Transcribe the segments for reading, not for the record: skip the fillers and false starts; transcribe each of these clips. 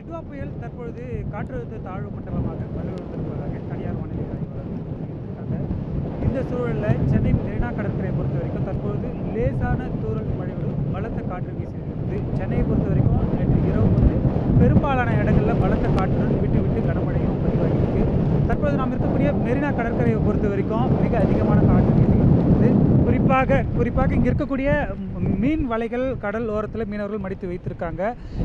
டிட்வா புயல் தற்பொழுது காற்றழுத்த தாழ்வு மண்டலமாக வலுவிழந்திருப்பதாக தனியார் வானிலை ஆய்வாளர்கள் தெரிவித்திருக்காங்க. இந்த சூழலில் சென்னை மெரினா கடற்கரையை பொறுத்த வரைக்கும் தற்பொழுது லேசான தூறல் மழையோடு பலத்த காற்று வீசி வருகிறது. சென்னையை பொறுத்த வரைக்கும் நேற்று இரவு முதல் பெரும்பாலான இடங்களில் பலத்த காற்றுடன் விட்டு விட்டு கனமழையும் பதிவாகியிருக்கு. தற்போது நாம் இருக்கக்கூடிய மெரினா கடற்கரையை பொறுத்த வரைக்கும் மிக அதிகமான காற்று வீசுகிறது. குறிப்பாக இங்கே இருக்கக்கூடிய மீன் வலைகள் கடல் ஓரத்தில் மீனவர்கள் மடித்து வைத்திருக்காங்க.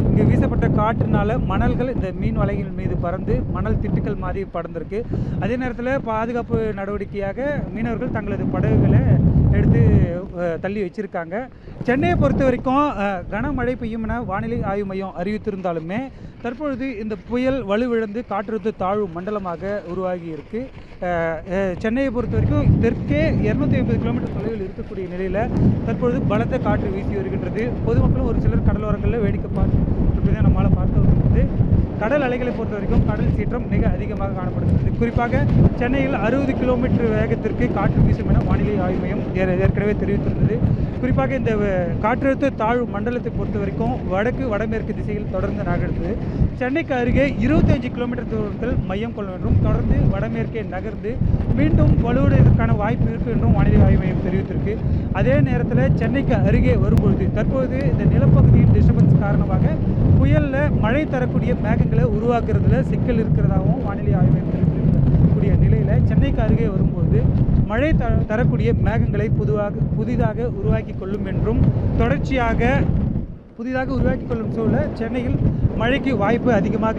இங்கே வீசப்பட்ட காற்றினால மணல்கள் இந்த மீன் வலைகள் மீது பறந்து மணல் திட்டுக்கள் மாதிரி பறந்திருக்கு. அதே நேரத்தில் பாதுகாப்பு நடவடிக்கையாக மீனவர்கள் தங்களது படகுகளை எடுத்து தள்ளி வச்சுருக்காங்க. சென்னையை பொறுத்த வரைக்கும் கனமழை பெய்யும் என வானிலை ஆய்வு மையம் அறிவித்திருந்தாலுமே தற்பொழுது இந்த புயல் வலுவிழந்து காற்றழுத்த தாழ்வு மண்டலமாக உருவாகி இருக்கு. சென்னையை பொறுத்த வரைக்கும் தெற்கே 250 கிலோமீட்டர் தொலைவில் இருக்கக்கூடிய நிலையில் தற்பொழுது பலத்த காற்று வீசி வருகின்றது. பொதுமக்களும் ஒரு சிலர் கடலோரங்களில் வேடிக்கை பார்த்து நம்மளால் பார்க்க வருகிறது. கடல் அலைகளை பொறுத்த வரைக்கும் கடல் சீற்றம் மிக அதிகமாக காணப்படுகிறது. குறிப்பாக சென்னையில் 60 கிலோமீட்டர் வேகத்திற்கு காற்று வீசும் என வானிலை ஆய்வு மையம் ஏற்கனவே தெரிவித்திருந்தது. குறிப்பாக இந்த காற்றழுத்த தாழ்வு மண்டலத்தை பொறுத்த வரைக்கும் வடமேற்கு திசையில் தொடர்ந்து நகர்ந்து சென்னைக்கு அருகே 25 கிலோமீட்டர் தூரத்தில் மையம் கொள்ளும் என்றும் தொடர்ந்து வடமேற்கே நகர்ந்து மீண்டும் வலுவடைவதற்கான வாய்ப்பு இருக்குது என்றும் வானிலை ஆய்வு மையம் தெரிவித்திருக்கு. அதே நேரத்தில் சென்னைக்கு அருகே வரும்பொழுது தற்போது இந்த நிலப்பகுதியின் டிஸ்டர்பன்ஸ் காரணமாக புயலில் மழை தரக்கூடிய மேகங்களை உருவாக்குறதுல சிக்கல் இருக்கிறதாகவும் வானிலை ஆய்வு மையம் தெரிவித்திருக்கக்கூடிய நிலையில் சென்னைக்கு அருகே வரும்போது மழை தரக்கூடிய மேகங்களை புதிதாக உருவாக்கி கொள்ளும் என்றும் புதிதாக உருவாக்கி கொள்ளும் சூழல் சென்னையில் மழைக்கு வாய்ப்பு அதிகமாக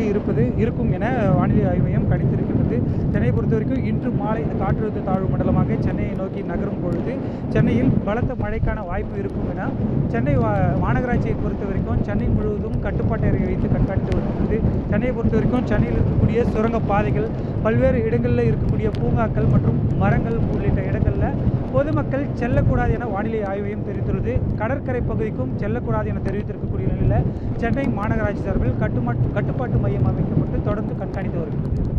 இருக்கும் என வானிலை ஆய்வு மையம் கணித்திருக்கின்றது. சென்னையை பொறுத்த வரைக்கும் இன்று மாலை இந்த காற்றழுத்த தாழ்வு மண்டலமாக சென்னையை நோக்கி நகரும் பொழுது சென்னையில் பலத்த மழைக்கான வாய்ப்பு இருக்கும் என சென்னை மாநகராட்சியை பொறுத்த வரைக்கும் சென்னை முழுவதும் கட்டுப்பாட்டு அறையை வைத்து கண்காணித்து வருகிறது. சென்னையை பொறுத்த வரைக்கும் சென்னையில் இருக்கக்கூடிய சுரங்க பாதைகள், பல்வேறு இடங்களில் இருக்கக்கூடிய பூங்காக்கள் மற்றும் மரங்கள் உள்ளிட்ட இடங்களில் பொதுமக்கள் செல்லக்கூடாது என வானிலை ஆய்வு மையம் தெரிவித்துள்ளது. கடற்கரை பகுதிக்கும் செல்லக்கூடாது என தெரிவித்திருக்கக்கூடிய நிலையில் சென்னை மாநகராட்சி சார்பில் கட்டுப்பாட்டு மையம் அமைக்கப்பட்டு தொடர்ந்து கண்காணித்து வருகிறது.